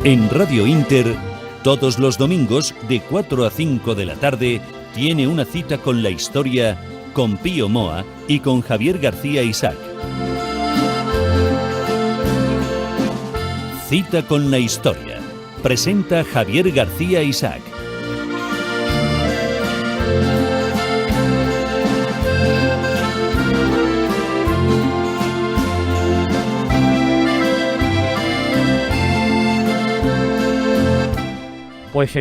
En Radio Inter, todos los domingos de 4 a 5 de la tarde, tiene una cita con la historia con Pío Moa y con Javier García Isaac. Cita con la historia. Presenta Javier García Isaac. Pues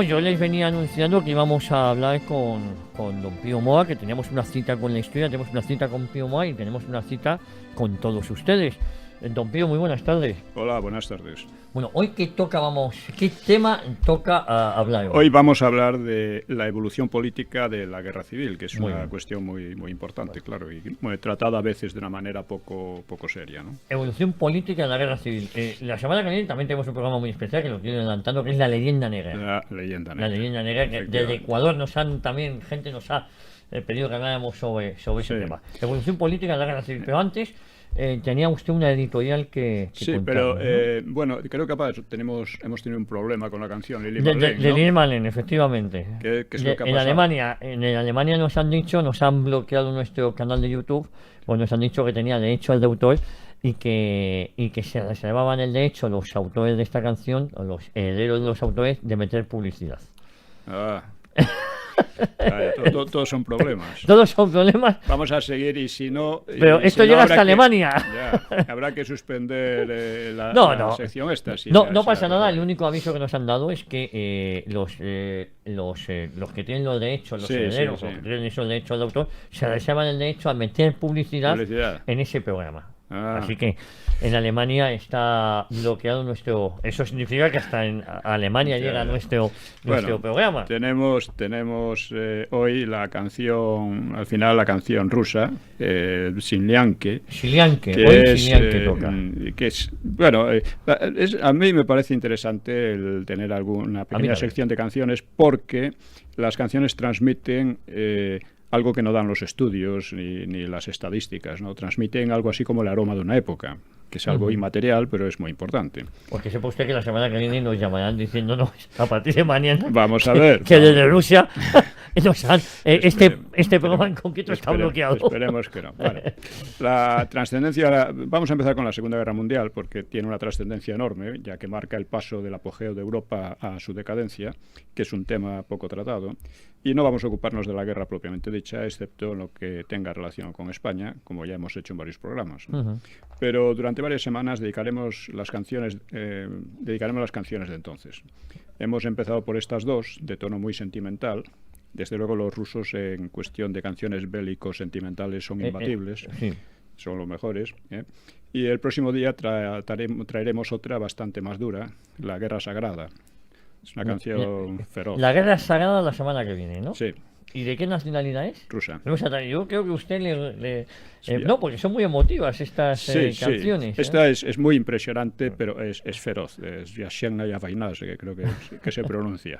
yo les venía anunciando que íbamos a hablar con don Pío Moa, que teníamos una cita con la historia, tenemos una cita con Pío Moa y tenemos una cita con todos ustedes. Don Pío, muy buenas tardes. Hola, buenas tardes. Bueno, hoy ¿qué tema toca hablar hoy? Hoy vamos a hablar de la evolución política de la guerra civil, que es una cuestión muy importante, claro, y tratada a veces de una manera poco seria, ¿no? Evolución política de la guerra civil. La semana que viene también tenemos un programa muy especial que lo estoy adelantando, que es la leyenda negra. La leyenda negra, que desde Ecuador gente nos ha pedido que habláramos sobre ese tema. Evolución política de la guerra civil, pero antes... tenía usted una editorial que sí, contar, pero ¿no? bueno, creo que hemos tenido un problema con la canción Lili Marlene, de ¿no? Lili Marlene, efectivamente. ¿Qué es lo que ha en pasado? Alemania nos han bloqueado nuestro canal de YouTube, pues nos han dicho que tenía derecho al de autor y que se reservaban el derecho los autores de esta canción, o los herederos de los autores, de meter publicidad. Todos son problemas. Todos son problemas. Vamos a seguir y si no... Pero esto llega hasta Alemania. Habrá que suspender la sección esta. No pasa nada. El único aviso que nos han dado es que los que tienen los derechos, los herederos, los que tienen esos derechos de autor, se reservan el derecho a meter publicidad en ese programa. Así que en Alemania está bloqueado nuestro... Eso significa que hasta en Alemania llega nuestro programa. Tenemos hoy la canción, al final la canción rusa, Silianke. Silianke toca. Que es, bueno, a mí me parece interesante el tener alguna pequeña sección de canciones porque las canciones transmiten... algo que no dan los estudios ni las estadísticas, ¿no? Transmiten algo así como el aroma de una época, que es algo inmaterial, pero es muy importante. Porque sepa usted que la semana que viene nos llamarán diciéndonos a partir de mañana vamos a ver que desde Rusia nos han, este programa en concreto está bloqueado. Esperemos que no. Vale. La trascendencia, vamos a empezar con la Segunda Guerra Mundial, porque tiene una trascendencia enorme, ya que marca el paso del apogeo de Europa a su decadencia, que es un tema poco tratado. Y no vamos a ocuparnos de la guerra propiamente dicha, excepto en lo que tenga relación con España, como ya hemos hecho en varios programas, ¿no? Pero durante varias semanas dedicaremos las canciones de entonces. Hemos empezado por estas dos, de tono muy sentimental. Desde luego los rusos en cuestión de canciones bélicos sentimentales son imbatibles, son los mejores. Y el próximo día traeremos otra bastante más dura, La Guerra Sagrada. Es una canción feroz. La Guerra Sagrada la semana que viene, ¿no? Sí. ¿Y de qué nacionalidad es? Rusa. Yo creo que usted no, porque son muy emotivas estas canciones. Sí. Esta es muy impresionante, pero es feroz. Es Yashena Yavainaz, que creo que se pronuncia.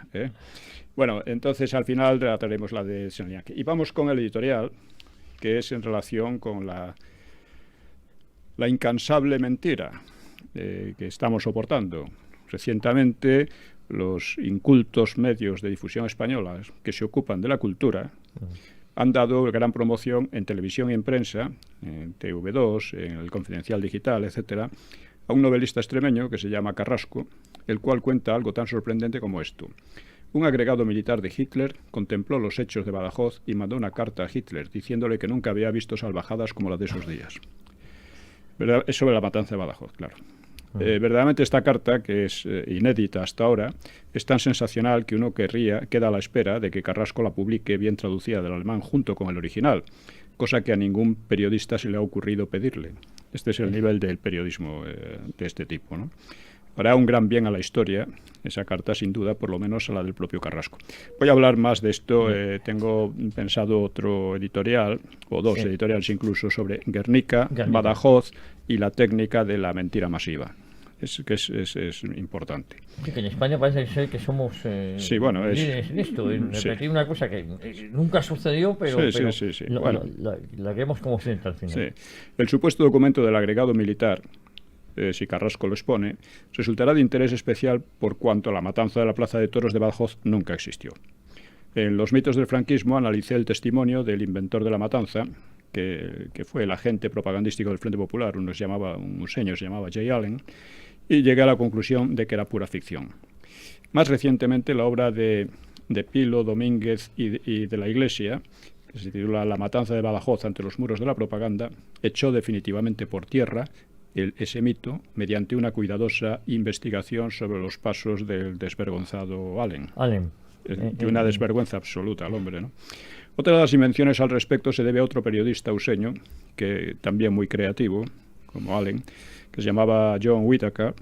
Bueno, entonces al final trataremos la de Silianke. Y vamos con el editorial, que es en relación con la incansable mentira que estamos soportando. Recientemente, los incultos medios de difusión españolas que se ocupan de la cultura han dado gran promoción en televisión y en prensa, en TV2, en el Confidencial Digital, etcétera, a un novelista extremeño que se llama Carrasco, el cual cuenta algo tan sorprendente como esto. Un agregado militar de Hitler contempló los hechos de Badajoz y mandó una carta a Hitler diciéndole que nunca había visto salvajadas como las de esos días. ¿Verdad? Es sobre la matanza de Badajoz, claro. Verdaderamente esta carta, que es inédita hasta ahora, es tan sensacional que uno queda a la espera de que Carrasco la publique bien traducida del alemán junto con el original, cosa que a ningún periodista se le ha ocurrido pedirle. Este es el nivel del periodismo de este tipo, ¿no? Hará un gran bien a la historia, esa carta sin duda, por lo menos a la del propio Carrasco. Voy a hablar más de esto, tengo pensado otro editorial, o dos editoriales incluso, sobre Guernica, Badajoz y la técnica de la mentira masiva. es importante. Sí, que en España parece ser que somos líderes en esto, en repetir una cosa que nunca sucedió, pero la queremos como siempre al final. Sí. El supuesto documento del agregado militar, si Carrasco lo expone, resultará de interés especial por cuanto la matanza de la Plaza de Toros de Badajoz nunca existió. En los mitos del franquismo analicé el testimonio del inventor de la matanza, que fue el agente propagandístico del Frente Popular, un señor se llamaba Jay Allen, y llegué a la conclusión de que era pura ficción. Más recientemente, la obra de Pilo, Domínguez y de la Iglesia, que se titula La matanza de Badajoz ante los muros de la propaganda, echó definitivamente por tierra ese mito mediante una cuidadosa investigación sobre los pasos del desvergonzado Allen. De una desvergüenza absoluta al hombre, ¿no? Otra de las invenciones al respecto se debe a otro periodista useño, que también muy creativo, como Allen, que se llamaba John Whittaker,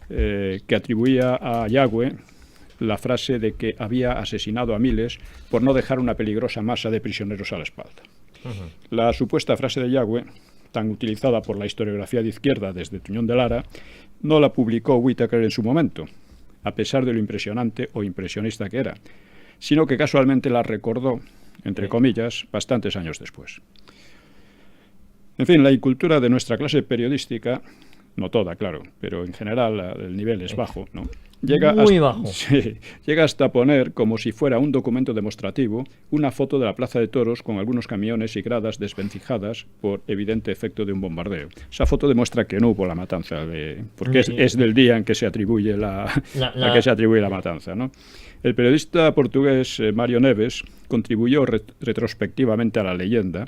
que atribuía a Yagüe la frase de que había asesinado a miles por no dejar una peligrosa masa de prisioneros a la espalda. La supuesta frase de Yagüe, tan utilizada por la historiografía de izquierda desde Tuñón de Lara, no la publicó Whittaker en su momento, a pesar de lo impresionante o impresionista que era, sino que casualmente la recordó, entre comillas, bastantes años después. En fin, la incultura de nuestra clase periodística, no toda, claro, pero en general el nivel es bajo, ¿no? Bajo. Sí, llega hasta poner, como si fuera un documento demostrativo, una foto de la Plaza de Toros con algunos camiones y gradas desvencijadas por evidente efecto de un bombardeo. Esa foto demuestra que no hubo la matanza, porque es del día en que se atribuye que se atribuye la matanza, ¿no? El periodista portugués Mário Neves contribuyó retrospectivamente a la leyenda,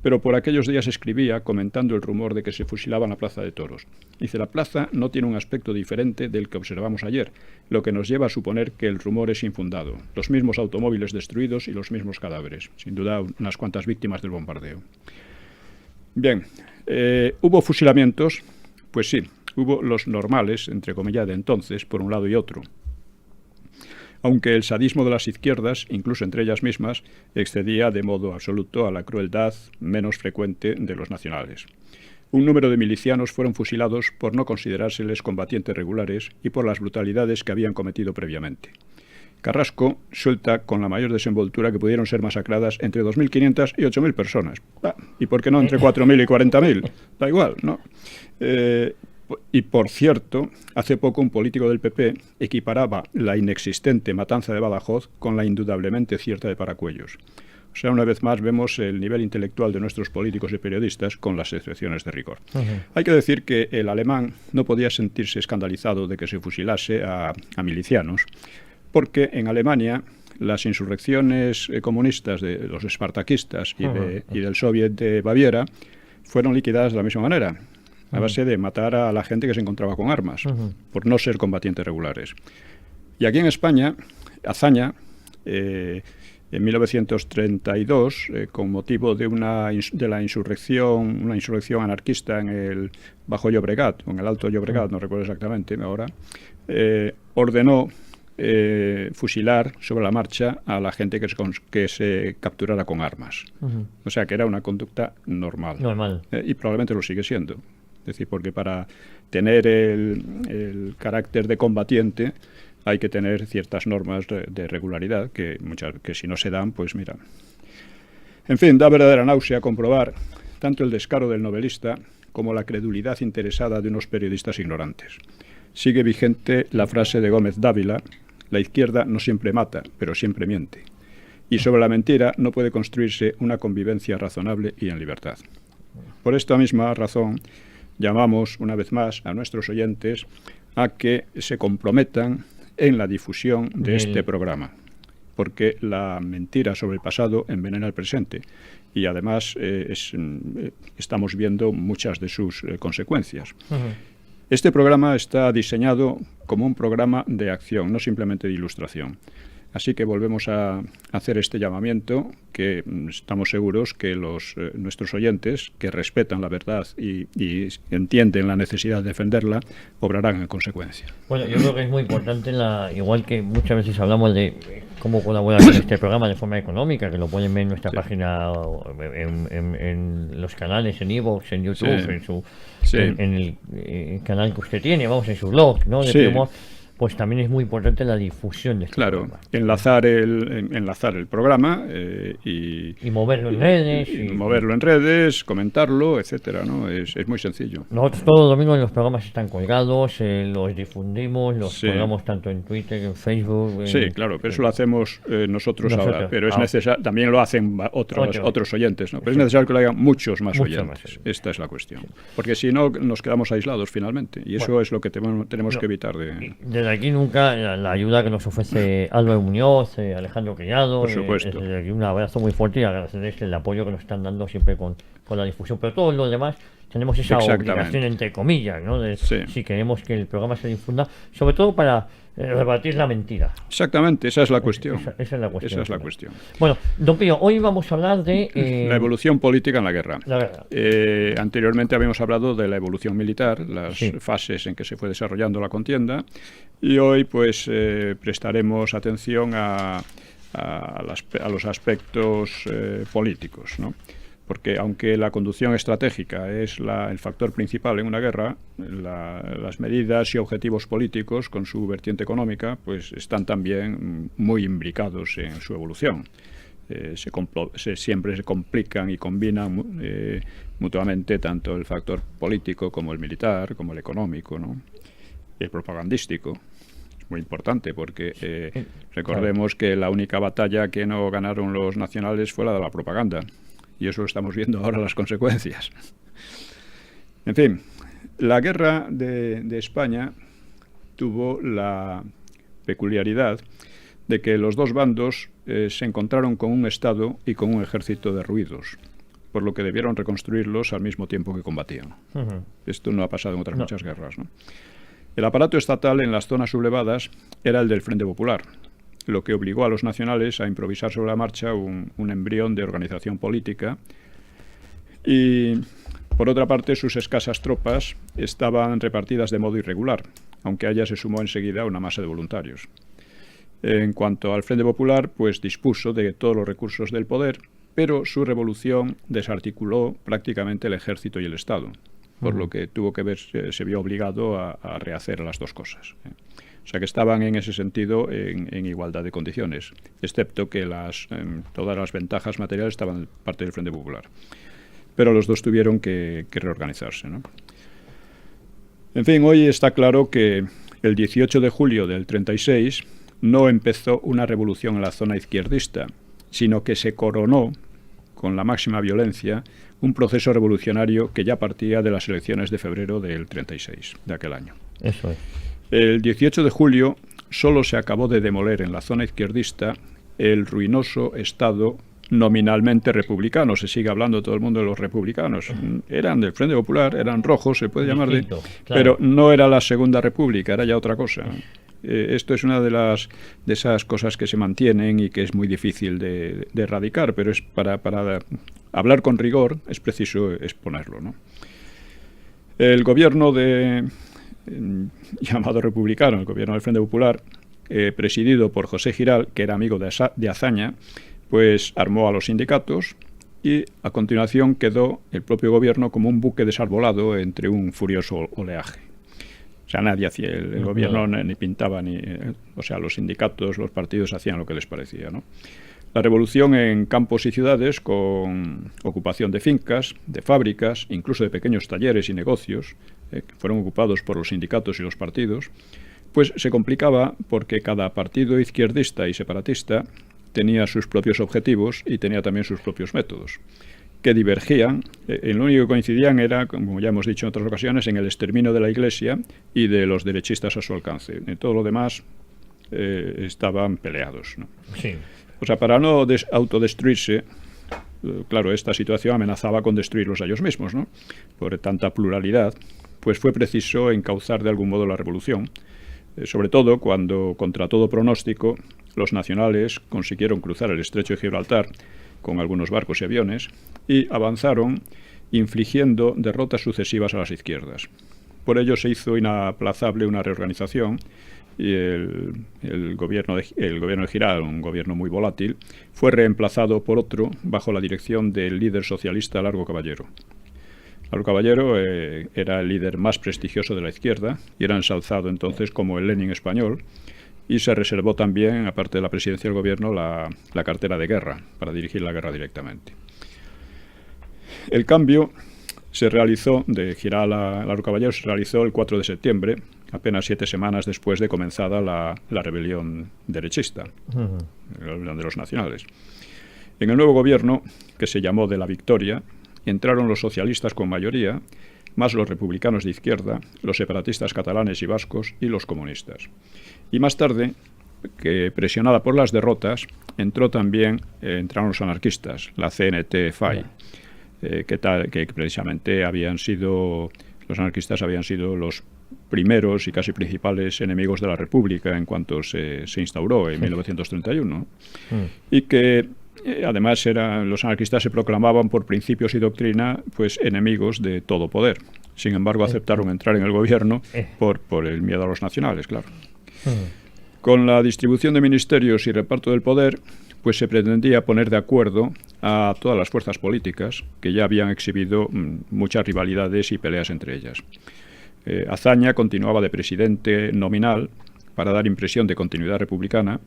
pero por aquellos días escribía comentando el rumor de que se fusilaba en la Plaza de Toros. Dice, la plaza no tiene un aspecto diferente del que observamos ayer, lo que nos lleva a suponer que el rumor es infundado. Los mismos automóviles destruidos y los mismos cadáveres. Sin duda, unas cuantas víctimas del bombardeo. Bien, ¿hubo fusilamientos? Pues sí, hubo los normales, entre comillas, de entonces, por un lado y otro. Aunque el sadismo de las izquierdas, incluso entre ellas mismas, excedía de modo absoluto a la crueldad menos frecuente de los nacionales. Un número de milicianos fueron fusilados por no considerárseles combatientes regulares y por las brutalidades que habían cometido previamente. Carrasco suelta con la mayor desenvoltura que pudieron ser masacradas entre 2.500 y 8.000 personas. ¿Y por qué no entre 4.000 y 40.000? Da igual, ¿no? Y por cierto, hace poco un político del PP equiparaba la inexistente matanza de Badajoz con la indudablemente cierta de Paracuellos. O sea, una vez más vemos el nivel intelectual de nuestros políticos y periodistas con las excepciones de rigor. Hay que decir que el alemán no podía sentirse escandalizado de que se fusilase a milicianos, porque en Alemania las insurrecciones comunistas de los espartaquistas y del Soviet de Baviera fueron liquidadas de la misma manera, a base de matar a la gente que se encontraba con armas, por no ser combatientes regulares. Y aquí en España, Azaña, en 1932, con motivo de la insurrección, una insurrección anarquista en el Bajo Llobregat, o en el Alto Llobregat, no recuerdo exactamente ahora, ordenó fusilar sobre la marcha a la gente que se capturara con armas. O sea, que era una conducta normal. Y probablemente lo sigue siendo. Es decir, porque para tener el carácter de combatiente hay que tener ciertas normas de regularidad que si no se dan, pues mira. En fin, da verdadera náusea comprobar tanto el descaro del novelista como la credulidad interesada de unos periodistas ignorantes. Sigue vigente la frase de Gómez Dávila: la izquierda no siempre mata, pero siempre miente. Y sobre la mentira no puede construirse una convivencia razonable y en libertad. Por esta misma razón, llamamos una vez más a nuestros oyentes a que se comprometan en la difusión de este programa, porque la mentira sobre el pasado envenena el presente y además estamos viendo muchas de sus consecuencias. Este programa está diseñado como un programa de acción, no simplemente de ilustración. Así que volvemos a hacer este llamamiento, que estamos seguros que nuestros oyentes, que respetan la verdad y entienden la necesidad de defenderla, obrarán en consecuencia. Bueno, yo creo que es muy importante, igual que muchas veces hablamos de cómo colaborar con este programa de forma económica, que lo pueden ver en nuestra página, en los canales, en iVoox, en YouTube, en el canal que usted tiene, en su blog, ¿no? Pues también es muy importante la difusión de este programa. Enlazar el programa y moverlo en redes. Y moverlo en redes, comentarlo, etcétera, ¿no? Es muy sencillo. Nosotros todos los domingos los programas están colgados, los difundimos, los colgamos tanto en Twitter, en Facebook. Sí, claro, pero eso lo hacemos nosotros ahora, pero es necesario, también lo hacen otros oyentes, ¿no? Pero es necesario que lo hagan muchos más oyentes. Esta es la cuestión. Porque si no, nos quedamos aislados finalmente, y eso es lo que tenemos que evitar. Desde aquí nunca la ayuda que nos ofrece Álvaro Muñoz, Alejandro Criado. Por supuesto. Desde aquí un abrazo muy fuerte y agradecerles el apoyo que nos están dando siempre con la difusión. Pero todos los demás tenemos esa obligación, entre comillas, ¿no? Si queremos que el programa se difunda, sobre todo para rebatir la mentira. Exactamente, esa es la cuestión. Esa es la cuestión. Bueno, don Pío, hoy vamos a hablar de... la evolución política en la guerra. La guerra. Anteriormente habíamos hablado de la evolución militar, las fases en que se fue desarrollando la contienda, y hoy pues prestaremos atención a los aspectos políticos, ¿no? Porque aunque la conducción estratégica es el factor principal en una guerra, las medidas y objetivos políticos con su vertiente económica pues están también muy imbricados en su evolución. Siempre se complican y combinan mutuamente tanto el factor político como el militar, como el económico, ¿no? Y el propagandístico. Muy importante porque recordemos que la única batalla que no ganaron los nacionales fue la de la propaganda. Y eso estamos viendo ahora las consecuencias. En fin, la guerra de España tuvo la peculiaridad de que los dos bandos se encontraron con un Estado y con un ejército derruidos, por lo que debieron reconstruirlos al mismo tiempo que combatían. Esto no ha pasado en otras muchas guerras, ¿no? El aparato estatal en las zonas sublevadas era el del Frente Popular, lo que obligó a los nacionales a improvisar sobre la marcha un embrión de organización política. Y, por otra parte, sus escasas tropas estaban repartidas de modo irregular, aunque a ellas se sumó enseguida una masa de voluntarios. En cuanto al Frente Popular, pues dispuso de todos los recursos del poder, pero su revolución desarticuló prácticamente el ejército y el Estado, por lo que se vio obligado a rehacer las dos cosas. O sea que estaban en ese sentido en igualdad de condiciones, excepto que todas las ventajas materiales estaban de parte del Frente Popular. Pero los dos tuvieron que reorganizarse, ¿no? En fin, hoy está claro que el 18 de julio del 36 no empezó una revolución en la zona izquierdista, sino que se coronó con la máxima violencia un proceso revolucionario que ya partía de las elecciones de febrero del 36, de aquel año. Eso es. El 18 de julio solo se acabó de demoler en la zona izquierdista el ruinoso Estado nominalmente republicano. Se sigue hablando todo el mundo de los republicanos. Eran del Frente Popular, eran rojos, se puede llamar, claro. Pero no era la Segunda República, era ya otra cosa. Esto es una de esas cosas que se mantienen y que es muy difícil de erradicar, pero es para hablar con rigor es preciso exponerlo, ¿no? El gobierno llamado republicano, el gobierno del Frente Popular, presidido por José Giral, que era amigo de Azaña, pues armó a los sindicatos y a continuación quedó el propio gobierno como un buque desarbolado entre un furioso oleaje. O sea, nadie hacía, el gobierno ni pintaba, o sea, los sindicatos, los partidos hacían lo que les parecía, ¿no? La revolución en campos y ciudades, con ocupación de fincas, de fábricas, incluso de pequeños talleres y negocios, que fueron ocupados por los sindicatos y los partidos, pues se complicaba porque cada partido izquierdista y separatista tenía sus propios objetivos y tenía también sus propios métodos, que divergían. En lo único que coincidían era, como ya hemos dicho en otras ocasiones, en el exterminio de la Iglesia y de los derechistas a su alcance. En todo lo demás estaban peleados, ¿no? Sí. O sea, para no autodestruirse, claro, esta situación amenazaba con destruirlos a ellos mismos, ¿no? Por tanta pluralidad, pues fue preciso encauzar de algún modo la revolución, sobre todo cuando, contra todo pronóstico, los nacionales consiguieron cruzar el estrecho de Gibraltar con algunos barcos y aviones y avanzaron infligiendo derrotas sucesivas a las izquierdas. Por ello se hizo inaplazable una reorganización y el gobierno de Giral, un gobierno muy volátil, fue reemplazado por otro bajo la dirección del líder socialista Largo Caballero. Largo Caballero era el líder más prestigioso de la izquierda y era ensalzado entonces como el Lenin español, y se reservó también, aparte de la presidencia del gobierno, la cartera de guerra, para dirigir la guerra directamente. El cambio se realizó, de Giral a Largo Caballero, se realizó el 4 de septiembre, apenas 7 semanas después de comenzada la rebelión derechista, la rebelión de los nacionales. En el nuevo gobierno, que se llamó de la Victoria, entraron los socialistas con mayoría, más los republicanos de izquierda, los separatistas catalanes y vascos y los comunistas. Y más tarde, que presionada por las derrotas, entraron los anarquistas, la CNT-FAI, que precisamente los anarquistas habían sido los primeros y casi principales enemigos de la República en cuanto se instauró en 1931, y que además los anarquistas se proclamaban por principios y doctrina pues enemigos de todo poder. Sin embargo, aceptaron entrar en el gobierno por el miedo a los nacionales, claro. Con la distribución de ministerios y reparto del poder, pues se pretendía poner de acuerdo a todas las fuerzas políticas que ya habían exhibido muchas rivalidades y peleas entre ellas. Azaña continuaba de presidente nominal para dar impresión de continuidad republicana,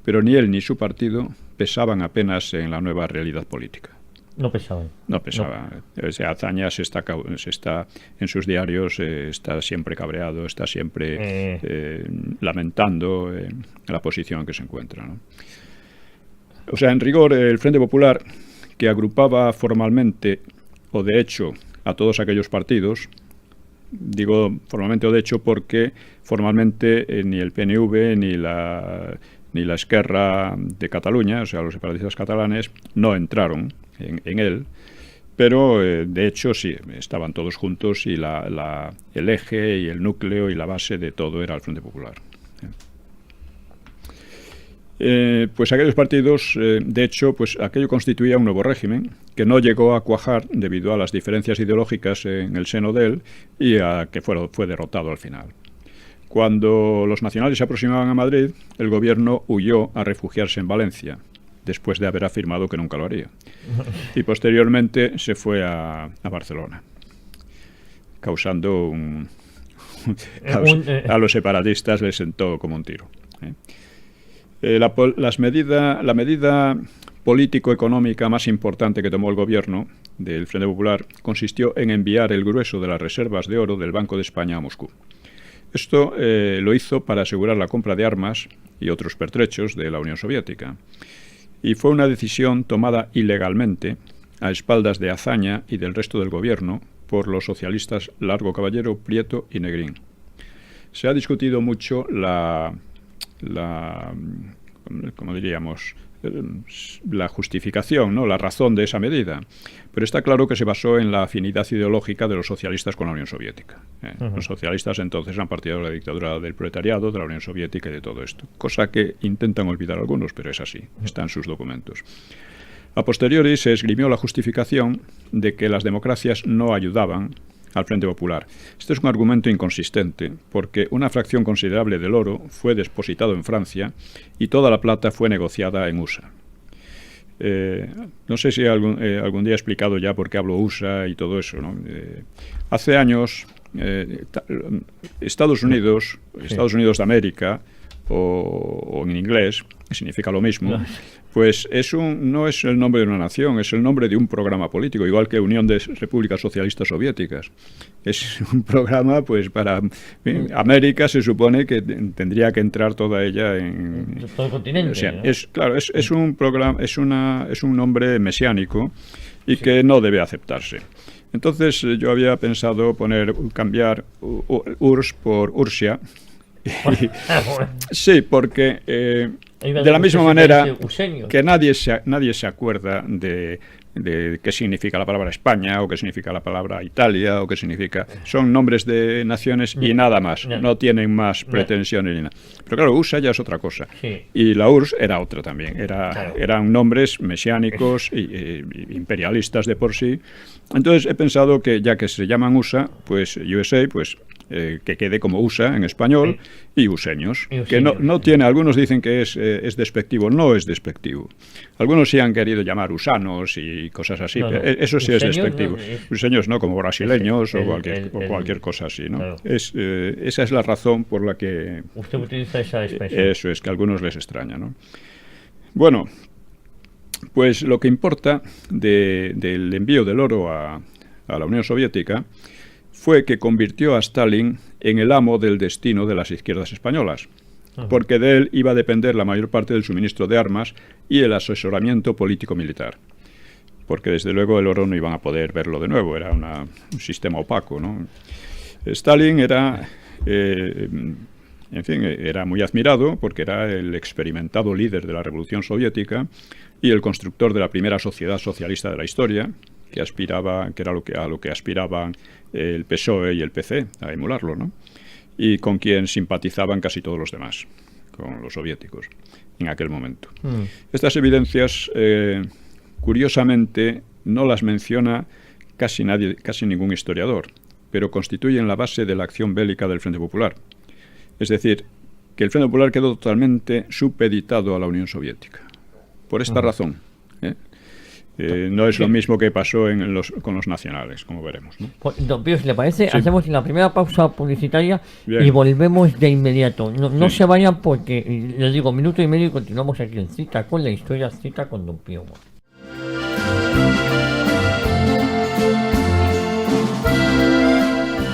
pero ni él ni su partido pesaban apenas en la nueva realidad política. No pesaban. No pesaban. No. O sea, Azaña se está en sus diarios, está siempre cabreado, está siempre lamentando la posición en que se encuentra, ¿no? O sea, en rigor, el Frente Popular, que agrupaba formalmente o de hecho a todos aquellos partidos, digo formalmente o de hecho porque formalmente ni el PNV ni la Esquerra de Cataluña, o sea, los separatistas catalanes, no entraron en él, pero de hecho sí, estaban todos juntos y el eje y el núcleo y la base de todo era el Frente Popular. Pues aquellos partidos, de hecho, pues aquello constituía un nuevo régimen que no llegó a cuajar debido a las diferencias ideológicas en el seno de él y a que fue derrotado al final. Cuando los nacionales se aproximaban a Madrid, el gobierno huyó a refugiarse en Valencia, después de haber afirmado que nunca lo haría. Y posteriormente se fue a Barcelona, causando a los separatistas les sentó como un tiro. La medida político-económica más importante que tomó el gobierno del Frente Popular consistió en enviar el grueso de las reservas de oro del Banco de España a Moscú. Esto lo hizo para asegurar la compra de armas y otros pertrechos de la Unión Soviética. Y fue una decisión tomada ilegalmente a espaldas de Azaña y del resto del gobierno por los socialistas Largo Caballero, Prieto y Negrín. Se ha discutido mucho como diríamos, la justificación, ¿no? La razón de esa medida. Pero está claro que se basó en la afinidad ideológica de los socialistas con la Unión Soviética. Los socialistas entonces eran partidarios de la dictadura del proletariado, de la Unión Soviética y de todo esto. Cosa que intentan olvidar algunos, pero es así, está en sus documentos. A posteriori se esgrimió la justificación de que las democracias no ayudaban al Frente Popular. Este es un argumento inconsistente, porque una fracción considerable del oro fue depositado en Francia y toda la plata fue negociada en USA. No sé si algún día he explicado ya por qué hablo USA y todo eso, ¿no? Hace años, Estados Unidos de América, o en inglés, que significa lo mismo, pues no es el nombre de una nación, es el nombre de un programa político, igual que Unión de Repúblicas Socialistas Soviéticas. Es un programa, pues para América se supone que tendría que entrar toda ella en todo el continente. O sea, ¿no? Es un programa, es un nombre mesiánico y que no debe aceptarse. Entonces yo había pensado cambiar URSS por Ursia. Sí, porque de la misma manera que nadie se acuerda de de qué significa la palabra España, o qué significa la palabra Italia, o qué significa... Son nombres de naciones y nada más, no tienen más pretensiones ni nada. Pero claro, USA ya es otra cosa. Sí. Y la URSS era otra también, eran nombres mesiánicos e imperialistas de por sí. Entonces he pensado que ya que se llaman USA, pues USA, pues... que quede como USA en español, y useños, que no tiene, algunos dicen que es despectivo, no es despectivo. Algunos sí han querido llamar usanos y cosas así, pero eso sí es despectivo. Useños no, como brasileños o cualquier cosa así, ¿no? Claro. Esa es la razón por la que... Usted utiliza esa expresión. Eso es, que a algunos les extraña, ¿no? Bueno, pues lo que importa del envío del oro a la Unión Soviética fue que convirtió a Stalin en el amo del destino de las izquierdas españolas, porque de él iba a depender la mayor parte del suministro de armas y el asesoramiento político-militar, porque desde luego el oro no iban a poder verlo de nuevo, era un sistema opaco, ¿no? Stalin era, era muy admirado porque era el experimentado líder de la Revolución Soviética y el constructor de la primera sociedad socialista de la historia, que era a lo que aspiraban el PSOE y el PC, a emularlo, ¿no? Y con quien simpatizaban casi todos los demás, con los soviéticos, en aquel momento. Estas evidencias, curiosamente, no las menciona casi ningún historiador, pero constituyen la base de la acción bélica del Frente Popular. Es decir, que el Frente Popular quedó totalmente supeditado a la Unión Soviética. Por esta razón, no es lo mismo que pasó con los nacionales, como veremos, ¿no? Don Pío, si le parece, hacemos la primera pausa publicitaria. Bien. Y volvemos de inmediato. No se vayan porque, les digo, minuto y medio y continuamos aquí en Cita con la Historia, Cita con Don Pío Moa.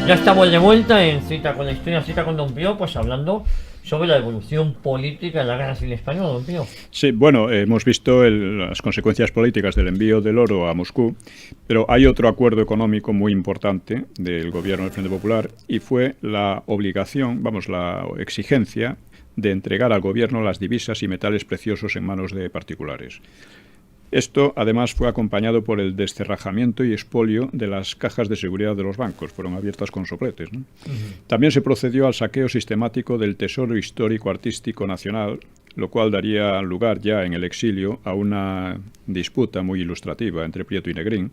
Ya estamos de vuelta en Cita con la Historia, Cita con Don Pío, pues hablando sobre la evolución política de la Guerra Civil Española, Don Pío. Sí, bueno, hemos visto las consecuencias políticas del envío del oro a Moscú, pero hay otro acuerdo económico muy importante del gobierno del Frente Popular y fue la obligación, la exigencia de entregar al gobierno las divisas y metales preciosos en manos de particulares. Esto, además, fue acompañado por el descerrajamiento y expolio de las cajas de seguridad de los bancos. Fueron abiertas con sopletes, ¿no? También se procedió al saqueo sistemático del tesoro histórico artístico nacional, lo cual daría lugar ya en el exilio a una disputa muy ilustrativa entre Prieto y Negrín,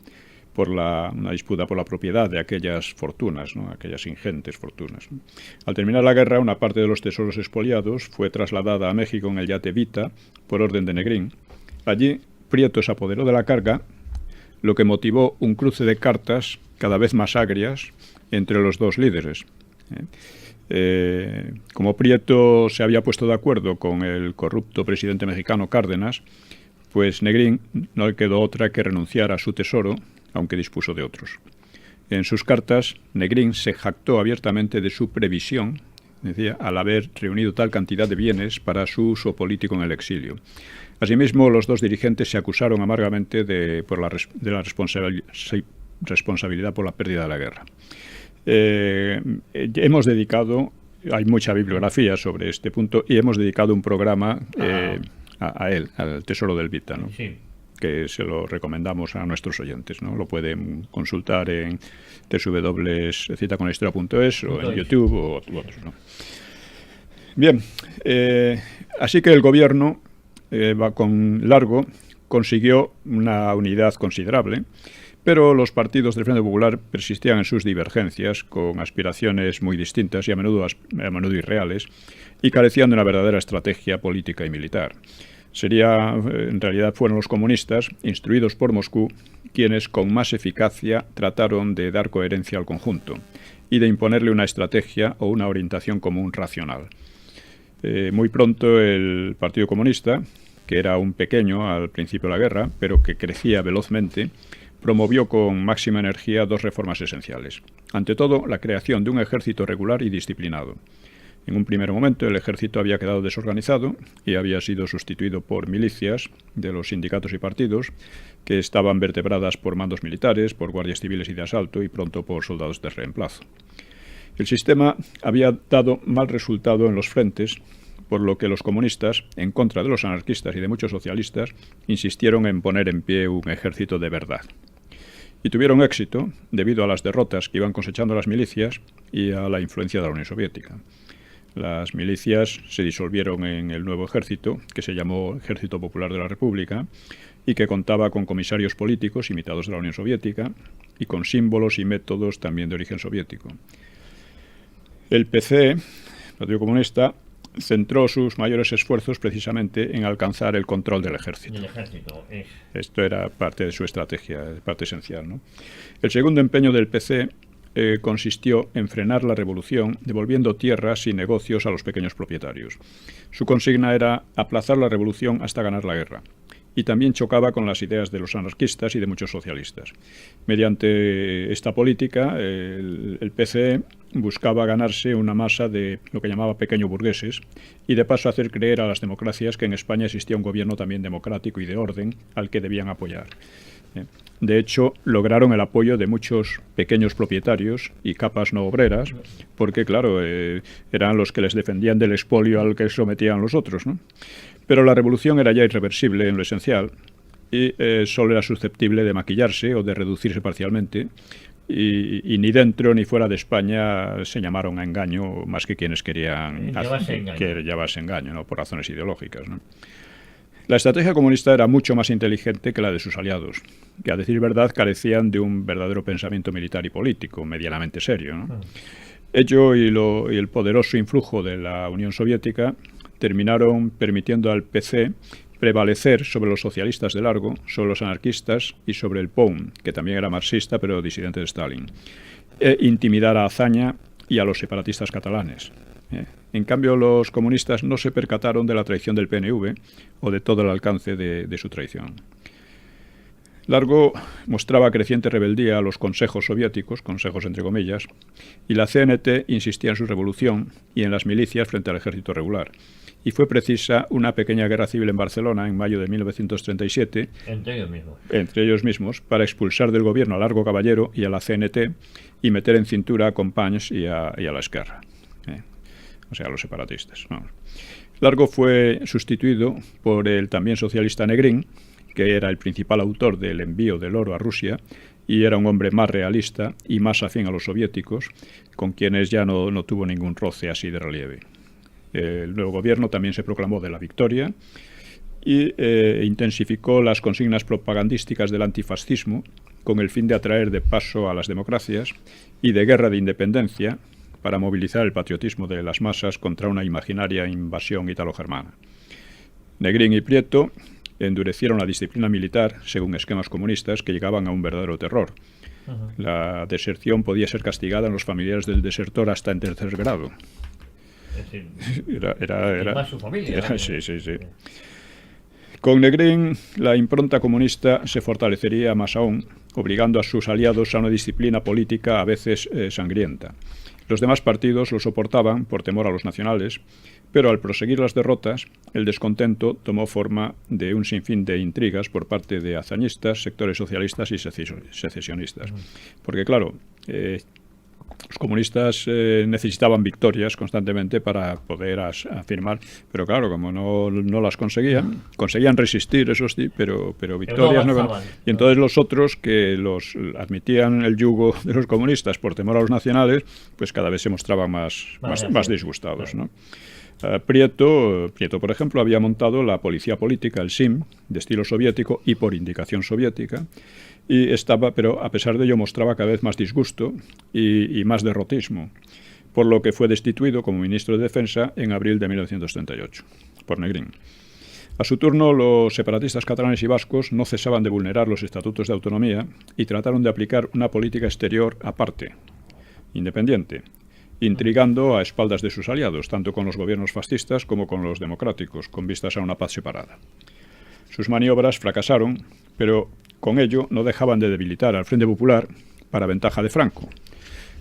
una disputa por la propiedad de aquellas fortunas, ¿no? Aquellas ingentes fortunas, ¿no? Al terminar la guerra, una parte de los tesoros expoliados fue trasladada a México en el yate Vita por orden de Negrín. Allí Prieto se apoderó de la carga, lo que motivó un cruce de cartas cada vez más agrias entre los dos líderes. Como Prieto se había puesto de acuerdo con el corrupto presidente mexicano Cárdenas, pues Negrín no le quedó otra que renunciar a su tesoro, aunque dispuso de otros. En sus cartas, Negrín se jactó abiertamente de su previsión, decía, al haber reunido tal cantidad de bienes para su uso político en el exilio. Asimismo, los dos dirigentes se acusaron amargamente de la responsabilidad por la pérdida de la guerra. Hay mucha bibliografía sobre este punto y hemos dedicado un programa a él, al Tesoro del Vita, ¿no? Sí. Que se lo recomendamos a nuestros oyentes, ¿no? Lo pueden consultar en www.citaconlahistoria.es o en YouTube u otros, ¿no? Bien, así que el gobierno consiguió una unidad considerable, pero los partidos del Frente Popular persistían en sus divergencias, con aspiraciones muy distintas y a menudo irreales, y carecían de una verdadera estrategia política y militar. En realidad fueron los comunistas, instruidos por Moscú, quienes con más eficacia trataron de dar coherencia al conjunto y de imponerle una estrategia o una orientación común racional. Muy pronto el Partido Comunista, que era aún pequeño al principio de la guerra, pero que crecía velozmente, promovió con máxima energía dos reformas esenciales. Ante todo, la creación de un ejército regular y disciplinado. En un primer momento, el ejército había quedado desorganizado y había sido sustituido por milicias de los sindicatos y partidos, que estaban vertebradas por mandos militares, por guardias civiles y de asalto y pronto por soldados de reemplazo. El sistema había dado mal resultado en los frentes por lo que los comunistas, en contra de los anarquistas y de muchos socialistas, insistieron en poner en pie un ejército de verdad. Y tuvieron éxito debido a las derrotas que iban cosechando las milicias y a la influencia de la Unión Soviética. Las milicias se disolvieron en el nuevo ejército, que se llamó Ejército Popular de la República, y que contaba con comisarios políticos imitados de la Unión Soviética y con símbolos y métodos también de origen soviético. El PC, el Partido Comunista, centró sus mayores esfuerzos precisamente en alcanzar el control del ejército. Esto era parte de su estrategia, parte esencial, ¿no? El segundo empeño del PC consistió en frenar la revolución, devolviendo tierras y negocios a los pequeños propietarios. Su consigna era aplazar la revolución hasta ganar la guerra. Y también chocaba con las ideas de los anarquistas y de muchos socialistas. Mediante esta política, el PCE buscaba ganarse una masa de lo que llamaba pequeños burgueses y de paso hacer creer a las democracias que en España existía un gobierno también democrático y de orden al que debían apoyar. De hecho, lograron el apoyo de muchos pequeños propietarios y capas no obreras, porque, claro, eran los que les defendían del expolio al que sometían los otros, ¿no? Pero la revolución era ya irreversible en lo esencial y solo era susceptible de maquillarse o de reducirse parcialmente y ni dentro ni fuera de España se llamaron a engaño más que quienes querían que llevase engaño, ¿no? Por razones ideológicas, ¿no? La estrategia comunista era mucho más inteligente que la de sus aliados, que a decir verdad carecían de un verdadero pensamiento militar y político medianamente serio, ¿no? Ello y el poderoso influjo de la Unión Soviética terminaron permitiendo al PC prevalecer sobre los socialistas de largo, sobre los anarquistas y sobre el POUM, que también era marxista pero disidente de Stalin, e intimidar a Azaña y a los separatistas catalanes. En cambio, los comunistas no se percataron de la traición del PNV o de todo el alcance de su traición. Largo mostraba creciente rebeldía a los consejos soviéticos, consejos entre comillas, y la CNT insistía en su revolución y en las milicias frente al ejército regular. Y fue precisa una pequeña guerra civil en Barcelona en mayo de 1937 entre ellos mismos para expulsar del gobierno a Largo Caballero y a la CNT y meter en cintura a Companys y a la Esquerra, o sea, a los separatistas, ¿no? Largo fue sustituido por el también socialista Negrín, que era el principal autor del envío del oro a Rusia y era un hombre más realista y más afín a los soviéticos, con quienes ya no tuvo ningún roce así de relieve. El nuevo gobierno también se proclamó de la victoria y intensificó las consignas propagandísticas del antifascismo con el fin de atraer de paso a las democracias y de guerra de independencia para movilizar el patriotismo de las masas contra una imaginaria invasión italo-germana. Negrín y Prieto endurecieron la disciplina militar según esquemas comunistas que llegaban a un verdadero terror. La deserción podía ser castigada en los familiares del desertor hasta en tercer grado. Es decir, era más su familia. Sí. Con Negrín, la impronta comunista se fortalecería más aún, obligando a sus aliados a una disciplina política a veces sangrienta. Los demás partidos lo soportaban por temor a los nacionales, pero al proseguir las derrotas, el descontento tomó forma de un sinfín de intrigas por parte de azañistas, sectores socialistas y secesionistas. Porque, claro, los comunistas necesitaban victorias constantemente para poder afirmar, pero claro, como no las conseguían resistir, eso sí, pero victorias no. Y entonces los otros que los admitían el yugo de los comunistas por temor a los nacionales, pues cada vez se mostraban más disgustados, ¿no? Prieto, por ejemplo, había montado la policía política, el SIM, de estilo soviético y por indicación soviética, y pero a pesar de ello mostraba cada vez más disgusto y más derrotismo, por lo que fue destituido como ministro de Defensa en abril de 1938 por Negrín. A su turno, los separatistas catalanes y vascos no cesaban de vulnerar los estatutos de autonomía y trataron de aplicar una política exterior aparte, independiente, intrigando a espaldas de sus aliados, tanto con los gobiernos fascistas como con los democráticos, con vistas a una paz separada. Sus maniobras fracasaron, pero con ello no dejaban de debilitar al Frente Popular para ventaja de Franco.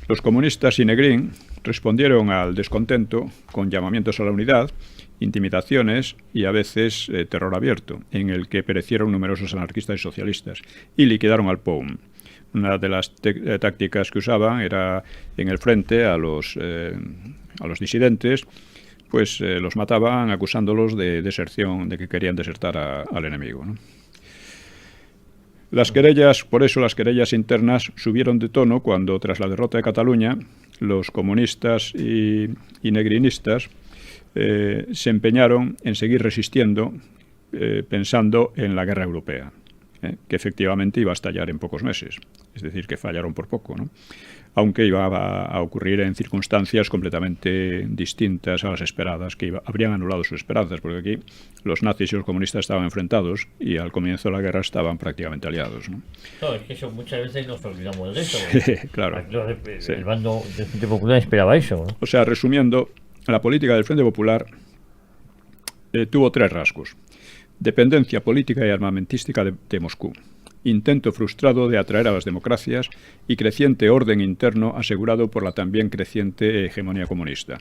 Los comunistas y Negrín respondieron al descontento con llamamientos a la unidad, intimidaciones y a veces terror abierto, en el que perecieron numerosos anarquistas y socialistas, y liquidaron al POUM. Una de las tácticas que usaban era en el frente a los disidentes, pues los mataban acusándolos de deserción, de que querían desertar al enemigo, ¿no? Las querellas, por eso las querellas internas subieron de tono cuando, tras la derrota de Cataluña, los comunistas y negrinistas se empeñaron en seguir resistiendo, pensando en la guerra europea, que efectivamente iba a estallar en pocos meses, es decir, que fallaron por poco, ¿no? Aunque iba a ocurrir en circunstancias completamente distintas a las esperadas, que habrían anulado sus esperanzas, porque aquí los nazis y los comunistas estaban enfrentados y al comienzo de la guerra estaban prácticamente aliados, ¿no? Claro, es que eso muchas veces nos olvidamos de eso. Sí, claro. El bando del Frente Popular esperaba eso, ¿no? O sea, resumiendo, la política del Frente Popular tuvo 3 rasgos: dependencia política y armamentística de Moscú, intento frustrado de atraer a las democracias y creciente orden interno asegurado por la también creciente hegemonía comunista.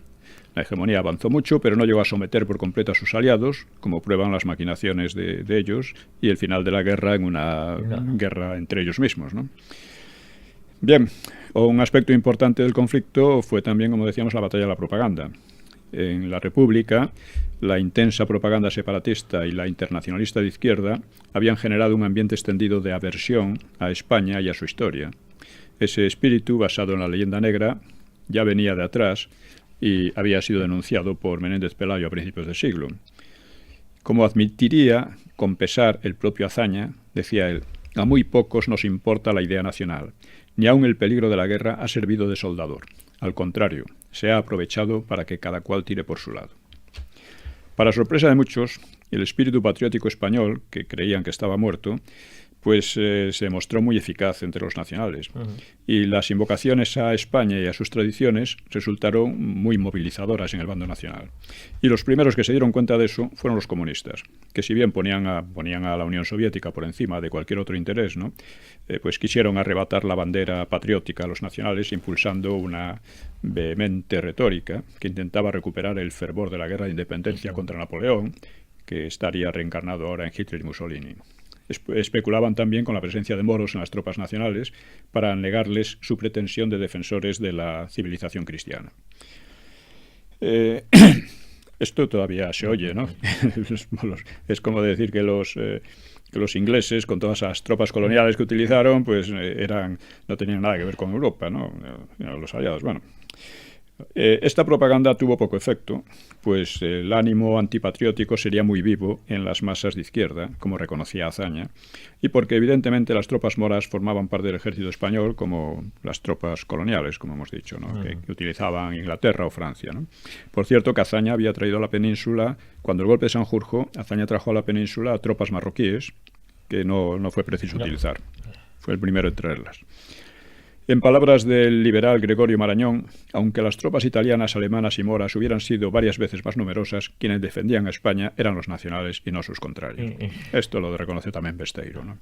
La hegemonía avanzó mucho, pero no llegó a someter por completo a sus aliados, como prueban las maquinaciones de ellos y el final de la guerra en una guerra entre ellos mismos, ¿no? Bien, un aspecto importante del conflicto fue también, como decíamos, la batalla de la propaganda. En la República, la intensa propaganda separatista y la internacionalista de izquierda habían generado un ambiente extendido de aversión a España y a su historia. Ese espíritu, basado en la leyenda negra, ya venía de atrás y había sido denunciado por Menéndez Pelayo a principios del siglo. Como admitiría con pesar el propio Azaña, decía él, a muy pocos nos importa la idea nacional, ni aun el peligro de la guerra ha servido de soldador. Al contrario, se ha aprovechado para que cada cual tire por su lado. Para sorpresa de muchos, el espíritu patriótico español, que creían que estaba muerto, pues se mostró muy eficaz entre los nacionales. Y las invocaciones a España y a sus tradiciones resultaron muy movilizadoras en el bando nacional. Y los primeros que se dieron cuenta de eso fueron los comunistas, que si bien ponían a la Unión Soviética por encima de cualquier otro interés, ¿no? Pues quisieron arrebatar la bandera patriótica a los nacionales, impulsando una vehemente retórica que intentaba recuperar el fervor de la guerra de independencia contra Napoleón, que estaría reencarnado ahora en Hitler y Mussolini. Especulaban también con la presencia de moros en las tropas nacionales para negarles su pretensión de defensores de la civilización cristiana. Esto todavía se oye, ¿no? Es como decir que los ingleses, con todas las tropas coloniales que utilizaron, pues no tenían nada que ver con Europa, ¿no? Los aliados, bueno. Esta propaganda tuvo poco efecto, pues el ánimo antipatriótico sería muy vivo en las masas de izquierda, como reconocía Azaña, y porque evidentemente las tropas moras formaban parte del ejército español como las tropas coloniales, como hemos dicho, ¿no? que utilizaban Inglaterra o Francia, ¿no? Por cierto, que Azaña había traído a la península, cuando el golpe de Sanjurjo, Azaña trajo a la península a tropas marroquíes que no fue preciso utilizar. Fue el primero en traerlas. En palabras del liberal Gregorio Marañón, aunque las tropas italianas, alemanas y moras hubieran sido varias veces más numerosas, quienes defendían a España eran los nacionales y no sus contrarios. Esto lo reconoce también Besteiro, ¿no?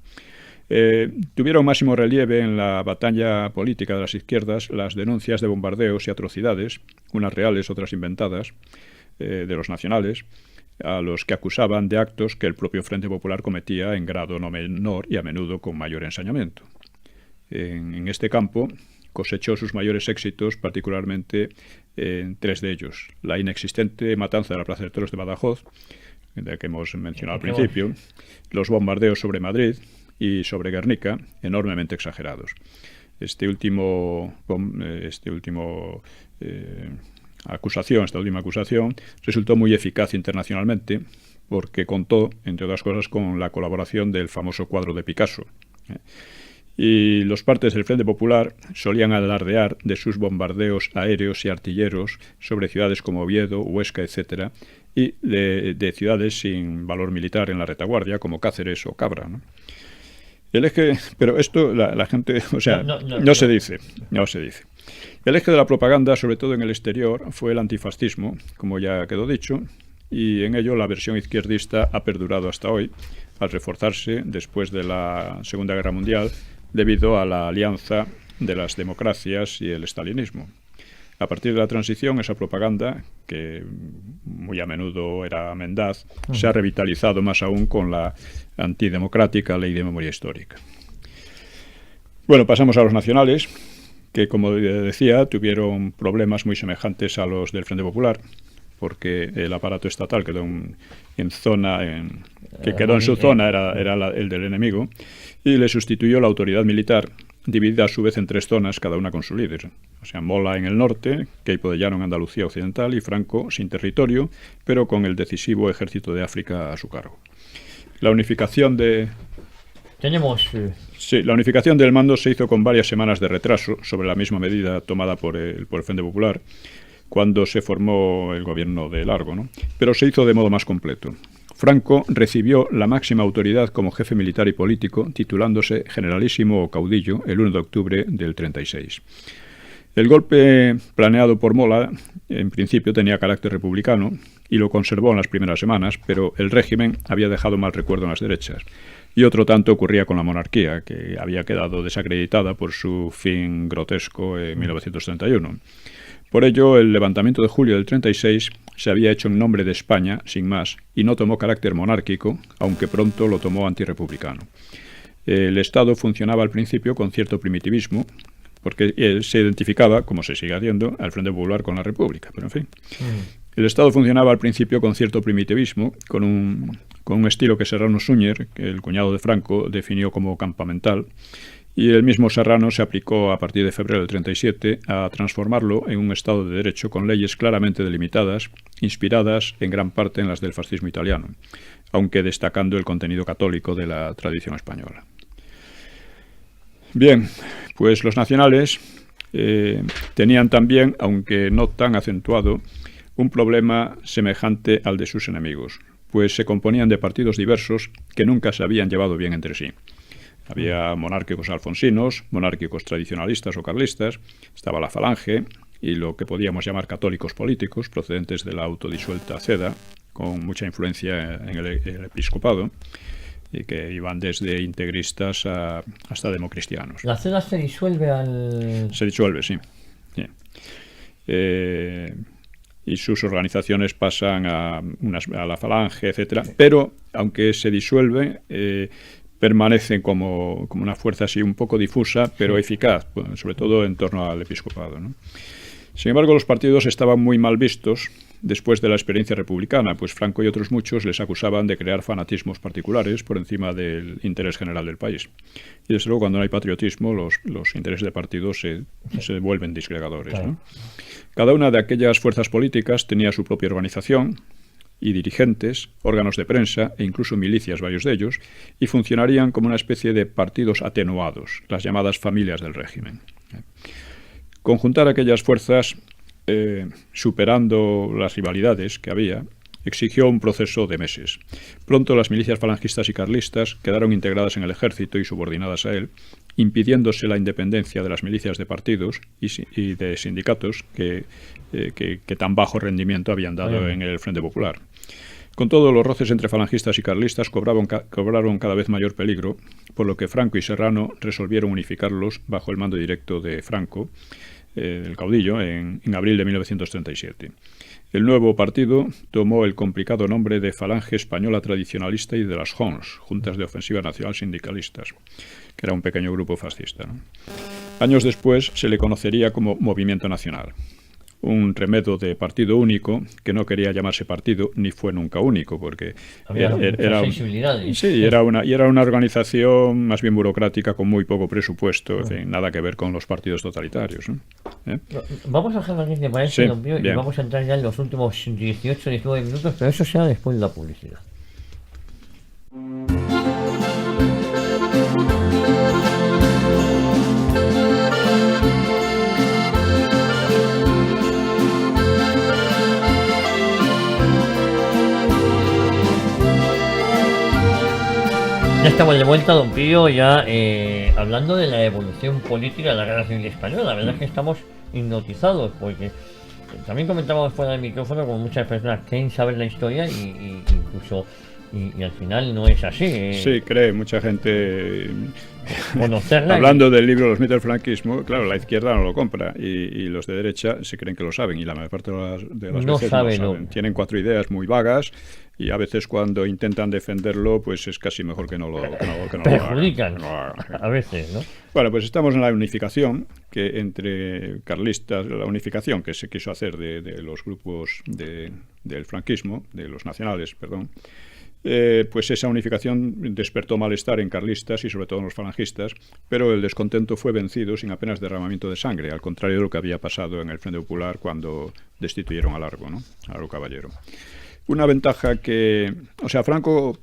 Tuvieron máximo relieve en la batalla política de las izquierdas las denuncias de bombardeos y atrocidades, unas reales, otras inventadas, de los nacionales, a los que acusaban de actos que el propio Frente Popular cometía en grado no menor y a menudo con mayor ensañamiento. En este campo cosechó sus mayores éxitos, particularmente en 3 de ellos: la inexistente matanza de la Plaza de Toros de Badajoz, de que hemos mencionado al principio, los bombardeos sobre Madrid y sobre Guernica, enormemente exagerados. Esta última acusación resultó muy eficaz internacionalmente porque contó, entre otras cosas, con la colaboración del famoso cuadro de Picasso. Y los partes del Frente Popular solían alardear de sus bombardeos aéreos y artilleros sobre ciudades como Oviedo, Huesca, etc., y de ciudades sin valor militar en la retaguardia, como Cáceres o Cabra, ¿no? Pero esto la gente, o sea, no se dice. El eje de la propaganda, sobre todo en el exterior, fue el antifascismo, como ya quedó dicho, y en ello la versión izquierdista ha perdurado hasta hoy, al reforzarse después de la Segunda Guerra Mundial, debido a la alianza de las democracias y el stalinismo. A partir de la transición, esa propaganda, que muy a menudo era mendaz, se ha revitalizado más aún con la antidemocrática Ley de Memoria Histórica. Bueno, pasamos a los nacionales, que, como decía, tuvieron problemas muy semejantes a los del Frente Popular. porque el aparato estatal quedó en su zona, era el del enemigo, y le sustituyó la autoridad militar, dividida a su vez en 3 zonas, cada una con su líder. O sea, Mola en el norte, Queipo de Llano en Andalucía Occidental y Franco sin territorio, pero con el decisivo ejército de África a su cargo. La unificación la unificación del mando se hizo con varias semanas de retraso sobre la misma medida tomada por el Frente Popular cuando se formó el gobierno de Largo, ¿no? Pero se hizo de modo más completo. Franco recibió la máxima autoridad como jefe militar y político, titulándose generalísimo o caudillo el 1 de octubre del 36. El golpe planeado por Mola, en principio, tenía carácter republicano y lo conservó en las primeras semanas, pero el régimen había dejado mal recuerdo en las derechas. Y otro tanto ocurría con la monarquía, que había quedado desacreditada por su fin grotesco en 1931. Por ello, el levantamiento de julio del 36 se había hecho en nombre de España, sin más, y no tomó carácter monárquico, aunque pronto lo tomó antirrepublicano. El Estado funcionaba al principio con cierto primitivismo, porque se identificaba, como se sigue haciendo, al Frente Popular con la República, pero en fin. El Estado funcionaba al principio con cierto primitivismo, con un estilo que Serrano Súñer, el cuñado de Franco, definió como campamental, y el mismo Serrano se aplicó a partir de febrero del 37 a transformarlo en un Estado de Derecho con leyes claramente delimitadas, inspiradas en gran parte en las del fascismo italiano, aunque destacando el contenido católico de la tradición española. Bien, pues los nacionales tenían también, aunque no tan acentuado, un problema semejante al de sus enemigos, pues se componían de partidos diversos que nunca se habían llevado bien entre sí. Había monárquicos alfonsinos, monárquicos tradicionalistas o carlistas, estaba la Falange y lo que podíamos llamar católicos políticos, procedentes de la autodisuelta CEDA, con mucha influencia en el episcopado, y que iban desde integristas hasta democristianos. ¿La CEDA se disuelve Se disuelve, sí. Y sus organizaciones pasan a la Falange, etcétera. Pero, aunque se disuelve, permanecen como una fuerza así un poco difusa, pero eficaz, sobre todo en torno al episcopado, ¿no? Sin embargo, los partidos estaban muy mal vistos después de la experiencia republicana, pues Franco y otros muchos les acusaban de crear fanatismos particulares por encima del interés general del país. Y desde luego, cuando no hay patriotismo, los intereses de partido se vuelven disgregadores, ¿no? Cada una de aquellas fuerzas políticas tenía su propia organización y dirigentes, órganos de prensa e incluso milicias, varios de ellos, y funcionarían como una especie de partidos atenuados, las llamadas familias del régimen. Conjuntar aquellas fuerzas, superando las rivalidades que había, exigió un proceso de meses. Pronto las milicias falangistas y carlistas quedaron integradas en el ejército y subordinadas a él, impidiéndose la independencia de las milicias de partidos y de sindicatos que tan bajo rendimiento habían dado en el Frente Popular. Con todo, los roces entre falangistas y carlistas cobraron cada vez mayor peligro, por lo que Franco y Serrano resolvieron unificarlos bajo el mando directo de Franco, el caudillo, en abril de 1937. El nuevo partido tomó el complicado nombre de Falange Española Tradicionalista y de las JONS, Juntas de Ofensiva Nacional Sindicalistas, que era un pequeño grupo fascista, ¿no? Años después se le conocería como Movimiento Nacional, un remedo de partido único que no quería llamarse partido ni fue nunca único, porque era una organización más bien burocrática con muy poco presupuesto, en fin, nada que ver con los partidos totalitarios, ¿no? Vamos a dejar aquí, ¿te parece, don Pío? Y vamos a entrar ya en los últimos 18-19 minutos, pero eso será después de la publicidad. Ya estamos de vuelta, don Pío, ya hablando de la evolución política de la Guerra Civil Española. La verdad es que estamos hipnotizados, porque también comentábamos fuera del micrófono con muchas personas que quieren saber la historia y incluso y al final no es así. Sí, cree mucha gente. Conocerla. Hablando del libro Los mitos del franquismo, claro, la izquierda no lo compra y los de derecha se creen que lo saben y la mayor parte de las no veces saben, no lo saben. Tienen 4 ideas muy vagas y a veces cuando intentan defenderlo, pues es casi mejor que no lo perjudican a veces, ¿no? Bueno, pues estamos en la unificación, que entre carlistas, la unificación que se quiso hacer de los grupos del franquismo, de los nacionales, perdón, pues esa unificación despertó malestar en carlistas y sobre todo en los falangistas, pero el descontento fue vencido sin apenas derramamiento de sangre, al contrario de lo que había pasado en el Frente Popular cuando destituyeron a Largo, ¿no? A Largo Caballero. Una ventaja Franco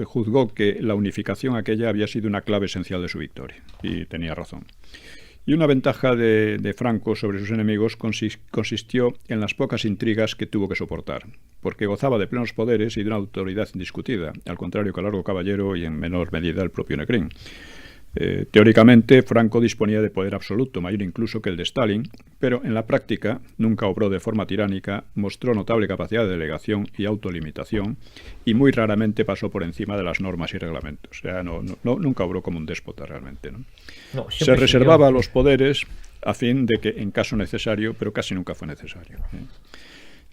juzgó que la unificación aquella había sido una clave esencial de su victoria, y tenía razón. Y una ventaja de Franco sobre sus enemigos consistió en las pocas intrigas que tuvo que soportar, porque gozaba de plenos poderes y de una autoridad indiscutida, al contrario que Largo Caballero y en menor medida el propio Negrín. Teóricamente, Franco disponía de poder absoluto, mayor incluso que el de Stalin, pero en la práctica nunca obró de forma tiránica, mostró notable capacidad de delegación y autolimitación, y muy raramente pasó por encima de las normas y reglamentos. O sea, nunca obró como un déspota realmente, ¿no? Se reservaba los poderes a fin de que, en caso necesario, pero casi nunca fue necesario.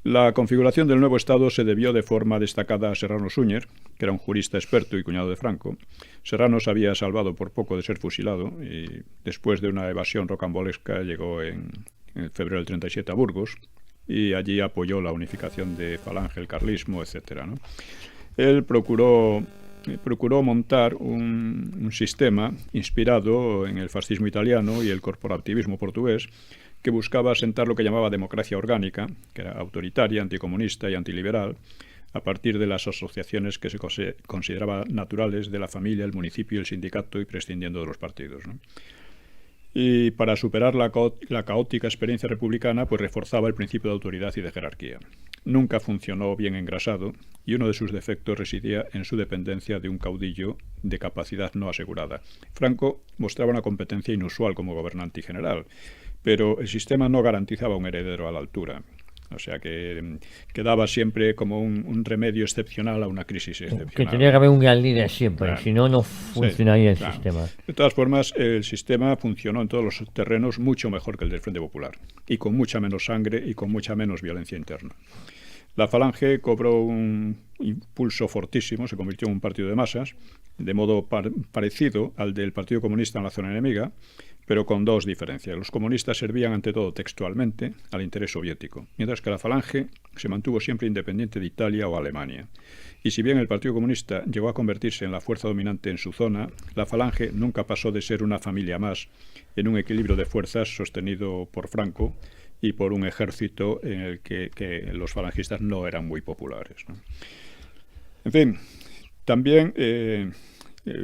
La configuración del nuevo Estado se debió de forma destacada a Serrano Súñer, que era un jurista experto y cuñado de Franco. Serrano se había salvado por poco de ser fusilado y después de una evasión rocambolesca llegó en febrero del 37 a Burgos y allí apoyó la unificación de Falange, el carlismo, etc., ¿no? Él procuró montar un sistema inspirado en el fascismo italiano y el corporativismo portugués, que buscaba asentar lo que llamaba democracia orgánica, que era autoritaria, anticomunista y antiliberal, a partir de las asociaciones que se consideraban naturales de la familia, el municipio y el sindicato, y prescindiendo de los partidos, ¿no? Y para superar la caótica experiencia republicana, pues reforzaba el principio de autoridad y de jerarquía. Nunca funcionó bien engrasado, y uno de sus defectos residía en su dependencia de un caudillo de capacidad no asegurada. Franco mostraba una competencia inusual como gobernante y general, pero el sistema no garantizaba un heredero a la altura. O sea que quedaba siempre como un remedio excepcional a una crisis excepcional. Que tenía que haber un gran líder siempre, claro. Si no, no funcionaría el sistema. De todas formas, el sistema funcionó en todos los terrenos mucho mejor que el del Frente Popular, y con mucha menos sangre y con mucha menos violencia interna. La Falange cobró un impulso fortísimo, se convirtió en un partido de masas, de modo parecido al del Partido Comunista en la zona enemiga, pero con dos diferencias. Los comunistas servían ante todo textualmente al interés soviético, mientras que la Falange se mantuvo siempre independiente de Italia o Alemania. Y si bien el Partido Comunista llegó a convertirse en la fuerza dominante en su zona, la Falange nunca pasó de ser una familia más en un equilibrio de fuerzas sostenido por Franco y por un ejército en el que los falangistas no eran muy populares, ¿no? En fin, también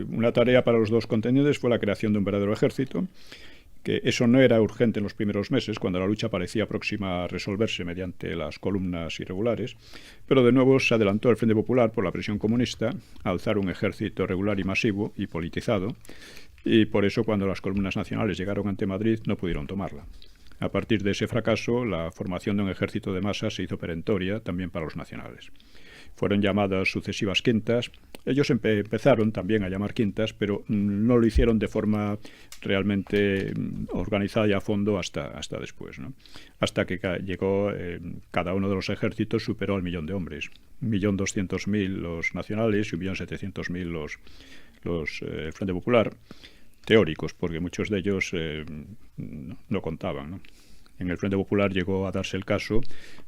una tarea para los dos contendientes fue la creación de un verdadero ejército, que eso no era urgente en los primeros meses, cuando la lucha parecía próxima a resolverse mediante las columnas irregulares, pero de nuevo se adelantó el Frente Popular por la presión comunista a alzar un ejército regular y masivo y politizado, y por eso cuando las columnas nacionales llegaron ante Madrid no pudieron tomarla. A partir de ese fracaso, la formación de un ejército de masas se hizo perentoria también para los nacionales. Fueron llamadas sucesivas quintas. Ellos empezaron también a llamar quintas, pero no lo hicieron de forma realmente organizada y a fondo hasta después, ¿no? Hasta que llegó cada uno de los ejércitos superó el 1.000.000 de hombres. 1.200.000 los nacionales y 1.700.000 el Frente Popular, teóricos, porque muchos de ellos no contaban, ¿no? En el Frente Popular llegó a darse el caso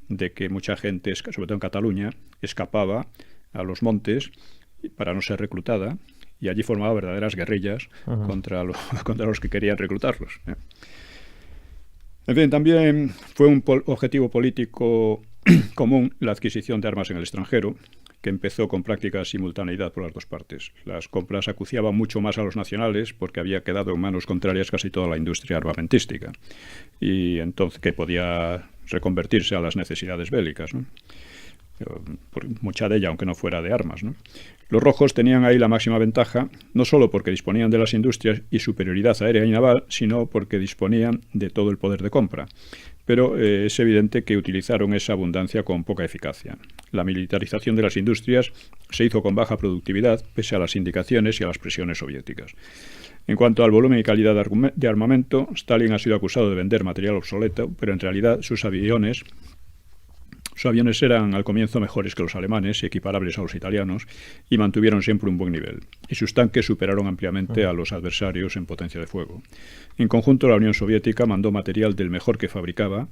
de que mucha gente, sobre todo en Cataluña, escapaba a los montes para no ser reclutada y allí formaba verdaderas guerrillas contra los que querían reclutarlos. En fin, también fue un objetivo político común la adquisición de armas en el extranjero, que empezó con práctica simultaneidad por las dos partes. Las compras acuciaban mucho más a los nacionales porque había quedado en manos contrarias casi toda la industria armamentística y entonces que podía reconvertirse a las necesidades bélicas, ¿no? Mucha de ella, aunque no fuera de armas, ¿no? Los rojos tenían ahí la máxima ventaja, no solo porque disponían de las industrias y superioridad aérea y naval, sino porque disponían de todo el poder de compra. Pero es evidente que utilizaron esa abundancia con poca eficacia. La militarización de las industrias se hizo con baja productividad, pese a las indicaciones y a las presiones soviéticas. En cuanto al volumen y calidad de armamento, Stalin ha sido acusado de vender material obsoleto, pero en realidad sus aviones Sus aviones eran al comienzo mejores que los alemanes y equiparables a los italianos, y mantuvieron siempre un buen nivel. Y sus tanques superaron ampliamente a los adversarios en potencia de fuego. En conjunto, la Unión Soviética mandó material del mejor que fabricaba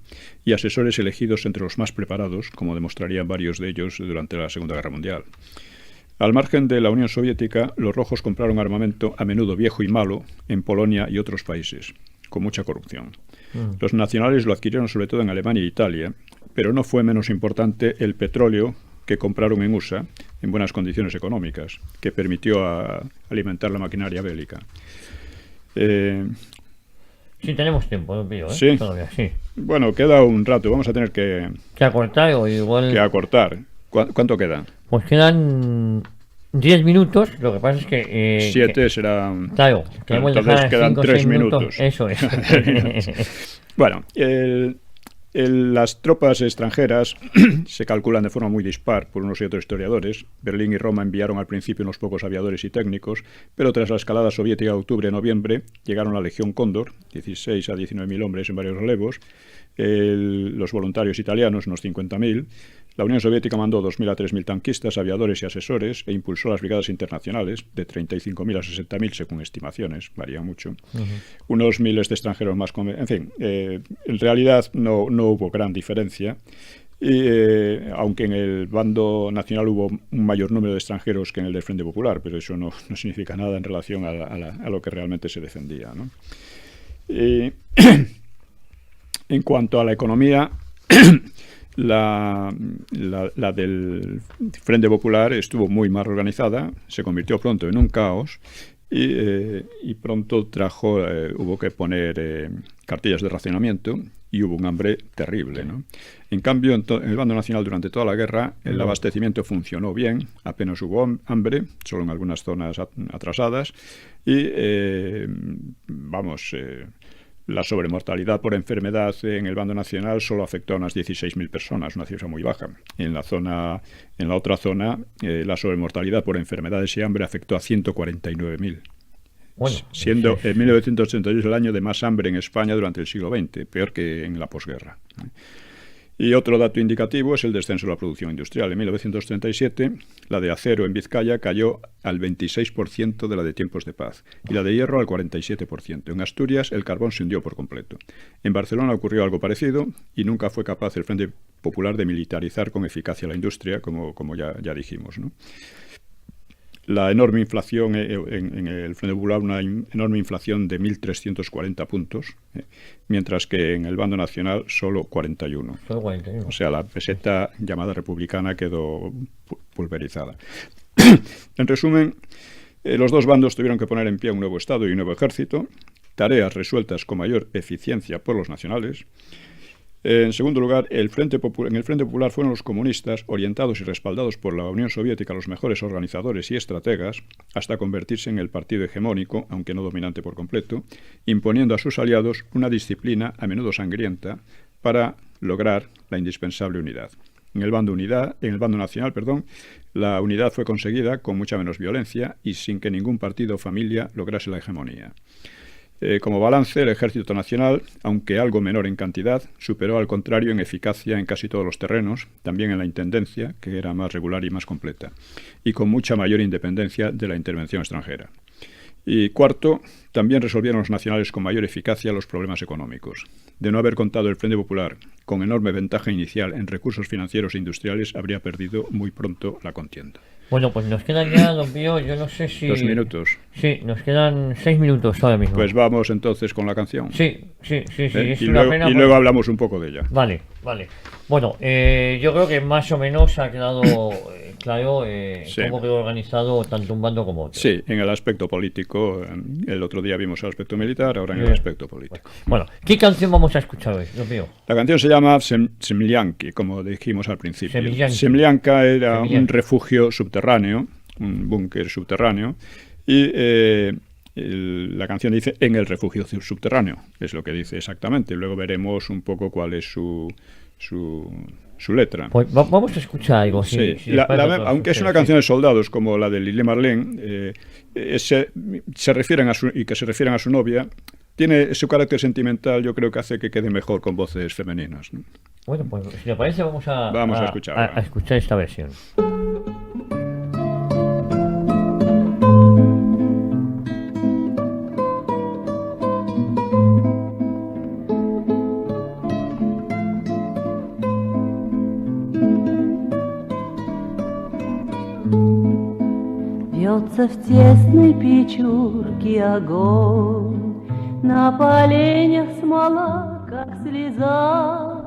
y asesores elegidos entre los más preparados, como demostrarían varios de ellos durante la Segunda Guerra Mundial. Al margen de la Unión Soviética, los rojos compraron armamento a menudo viejo y malo en Polonia y otros países, con mucha corrupción. Los nacionales lo adquirieron sobre todo en Alemania e Italia, pero no fue menos importante el petróleo que compraron en USA en buenas condiciones económicas, que permitió alimentar la maquinaria bélica. Sí, tenemos tiempo, ¿eh? ¿Sí? Todavía, sí. Bueno, queda un rato, vamos a tener que acortar o igual... Que acortar. ¿Cuánto queda? Pues quedan 10 minutos, lo que pasa es que... 7 será... Claro, entonces quedan 3 minutos. Eso es. Bueno, las tropas extranjeras se calculan de forma muy dispar por unos y otros historiadores. Berlín y Roma enviaron al principio unos pocos aviadores y técnicos, pero tras la escalada soviética de octubre-noviembre llegaron la Legión Cóndor, 16 a 19.000 hombres en varios relevos, los voluntarios italianos, unos 50.000. La Unión Soviética mandó 2.000 a 3.000 tanquistas, aviadores y asesores e impulsó las brigadas internacionales, de 35.000 a 60.000 según estimaciones, varía mucho. Unos miles de extranjeros más... En fin, en realidad no hubo gran diferencia, y, aunque en el bando nacional hubo un mayor número de extranjeros que en el del Frente Popular, pero eso no significa nada en relación a lo que realmente se defendía, ¿no? En cuanto a la economía... La del Frente Popular estuvo muy mal organizada, se convirtió pronto en un caos y pronto hubo que poner cartillas de racionamiento y hubo un hambre terrible, ¿no? En cambio, en el bando nacional durante toda la guerra el abastecimiento funcionó bien, apenas hubo hambre, solo en algunas zonas atrasadas y la sobremortalidad por enfermedad en el bando nacional solo afectó a unas 16.000 personas, una cifra muy baja. En la otra zona, la sobremortalidad por enfermedades y hambre afectó a 149.000. Bueno, siendo en 1982 el año de más hambre en España durante el siglo XX, peor que en la posguerra. Y otro dato indicativo es el descenso de la producción industrial. En 1937, la de acero en Vizcaya cayó al 26% de la de tiempos de paz y la de hierro al 47%. En Asturias, el carbón se hundió por completo. En Barcelona ocurrió algo parecido y nunca fue capaz el Frente Popular de militarizar con eficacia la industria, como ya dijimos, ¿no? La enorme inflación en el Frente Popular, una enorme inflación de 1.340 puntos, mientras que en el bando nacional solo 41. O sea, la peseta llamada republicana quedó pulverizada. En resumen, los dos bandos tuvieron que poner en pie un nuevo Estado y un nuevo ejército, tareas resueltas con mayor eficiencia por los nacionales. En segundo lugar, en el Frente Popular fueron los comunistas, orientados y respaldados por la Unión Soviética, los mejores organizadores y estrategas, hasta convertirse en el partido hegemónico, aunque no dominante por completo, imponiendo a sus aliados una disciplina a menudo sangrienta para lograr la indispensable unidad. En el bando nacional, la unidad fue conseguida con mucha menos violencia y sin que ningún partido o familia lograse la hegemonía. Como balance, el Ejército Nacional, aunque algo menor en cantidad, superó al contrario en eficacia en casi todos los terrenos, también en la intendencia, que era más regular y más completa, y con mucha mayor independencia de la intervención extranjera. Y cuarto, también resolvieron los nacionales con mayor eficacia los problemas económicos. De no haber contado el Frente Popular con enorme ventaja inicial en recursos financieros e industriales, habría perdido muy pronto la contienda. Bueno, pues nos quedan ya, don Pío, yo no sé si... 2 minutos. Sí, nos quedan 6 minutos ahora mismo. Pues vamos entonces con la canción. Sí. Es y una pena luego hablamos un poco de ella. Vale. Bueno, yo creo que más o menos ha quedado claro cómo quedó organizado tanto un bando como otro. Sí, en el aspecto político. El otro día vimos el aspecto militar, ahora en el aspecto político. Bueno, ¿qué canción vamos a escuchar hoy, don Pío? La canción se llama Semlyanki, como dijimos al principio. Semlyanka era un refugio subterráneo, un búnker subterráneo, y la canción dice en el refugio subterráneo, es lo que dice exactamente. Luego veremos un poco cuál es su letra. Pues vamos a escuchar algo. Sí. Aunque es una canción de soldados como la de Lili Marlene, se refieren a su novia, tiene su carácter sentimental, yo creo que hace que quede mejor con voces femeninas, ¿no? Bueno, pues si le parece vamos a escuchar esta versión. Бьется в тесной печурке огонь, на поленях смола, как слеза,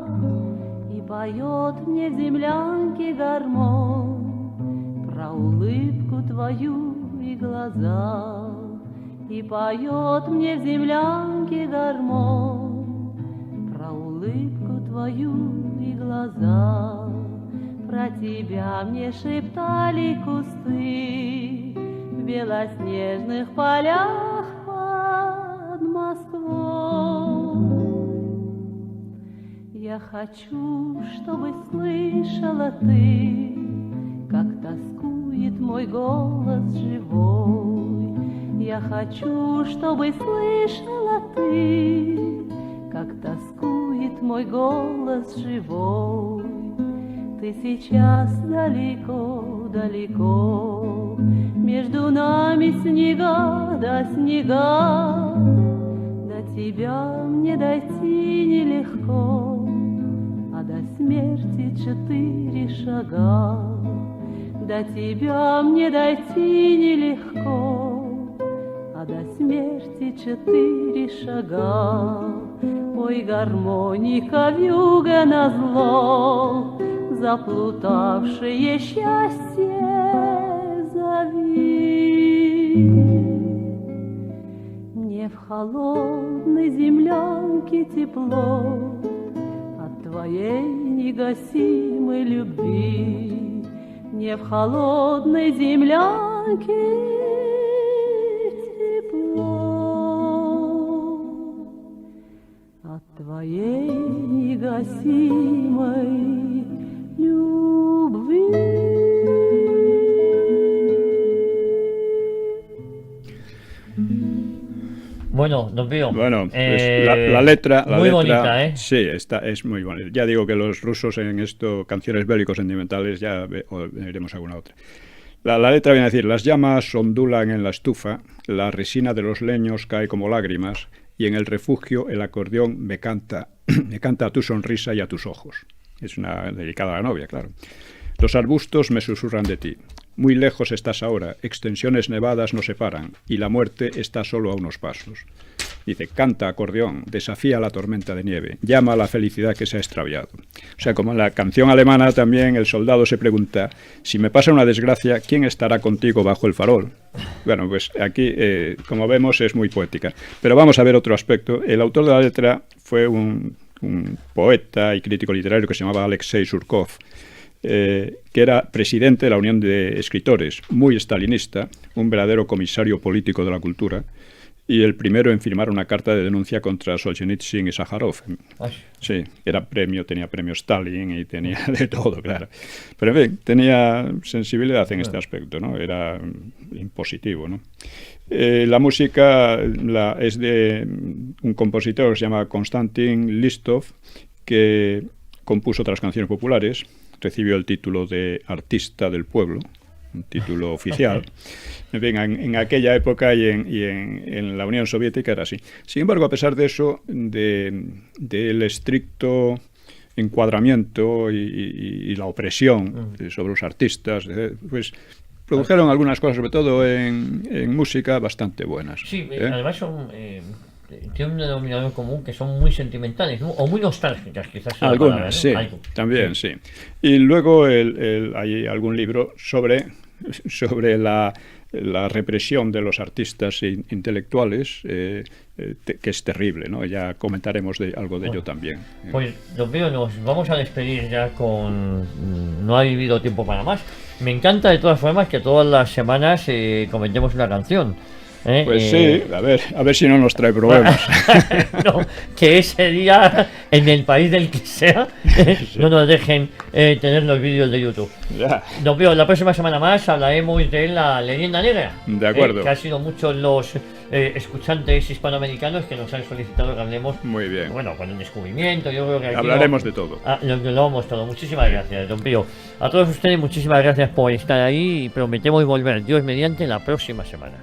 и поет мне в землянке гармонь про улыбку твою и глаза. И поет мне в землянке гармонь про улыбку твою и глаза. Про тебя мне шептали кусты в белоснежных полях под Москвой. Я хочу, чтобы слышала ты, как тоскует мой голос живой. Я хочу, чтобы слышала ты, как тоскует мой голос живой. Ты сейчас далеко, далеко, между нами снега да снега. До тебя мне дойти нелегко, а до смерти 4 шага. До тебя мне дойти нелегко, а до смерти 4 шага. Ой, гармоника вьюга назло, заплутавшее счастье зови. Мне в холодной землянке тепло от твоей негасимой любви. Мне в холодной землянке тепло от твоей негасимой любви. Bueno, don Pío. Bueno, pues la letra... muy bonita, ¿eh? Sí, es muy bonita. Ya digo que los rusos en esto, canciones bélicos sentimentales, ya veremos alguna otra. La letra viene a decir: las llamas ondulan en la estufa, la resina de los leños cae como lágrimas, y en el refugio el acordeón me canta a tu sonrisa y a tus ojos. Es una dedicada a la novia, claro. Los arbustos me susurran de ti. Muy lejos estás ahora, extensiones nevadas nos separan, y la muerte está solo a unos pasos. Dice: canta, acordeón, desafía la tormenta de nieve, llama a la felicidad que se ha extraviado. O sea, como en la canción alemana también el soldado se pregunta: si me pasa una desgracia, ¿quién estará contigo bajo el farol? Bueno, pues aquí, como vemos, es muy poética. Pero vamos a ver otro aspecto. El autor de la letra fue un poeta y crítico literario que se llamaba Alexei Surkov, que era presidente de la Unión de Escritores, muy stalinista, un verdadero comisario político de la cultura, y el primero en firmar una carta de denuncia contra Solzhenitsyn y Sájarov. Sí, tenía premio Stalin y tenía de todo, claro. Pero en fin, tenía sensibilidad en este aspecto, ¿no? Era impositivo, ¿no? La música es de un compositor que se llama Konstantin Listov, que compuso otras canciones populares. Recibió el título de Artista del Pueblo, un título oficial. En fin, en aquella época y en la Unión Soviética era así. Sin embargo, a pesar de eso, del estricto encuadramiento y la opresión sobre los artistas, pues produjeron algunas cosas, sobre todo en música, bastante buenas. Sí, además son... tiene un denominador común que son muy sentimentales, ¿no? O muy nostálgicas, quizás. Algunas, palabra, ¿no? sí, también, sí. Y luego hay algún libro sobre la represión de los artistas intelectuales, que es terrible, ¿no? Ya comentaremos algo de ello también. Pues, don Pío, nos vamos a despedir ya con... No ha vivido tiempo para más. Me encanta, de todas formas, que todas las semanas comentemos una canción. Pues sí, a ver si no nos trae problemas. No, que ese día, en el país del que sea, no nos dejen tener los vídeos de YouTube. Ya. Don Pío, la próxima semana más hablaremos de la leyenda negra. De acuerdo. Que ha sido muchos los escuchantes hispanoamericanos que nos han solicitado que hablemos. Muy bien. Bueno, con el descubrimiento, yo creo que aquí hablaremos de todo. Lo vamos todo. Muchísimas gracias, don Pío. A todos ustedes, muchísimas gracias por estar ahí y prometemos volver, Dios mediante, la próxima semana.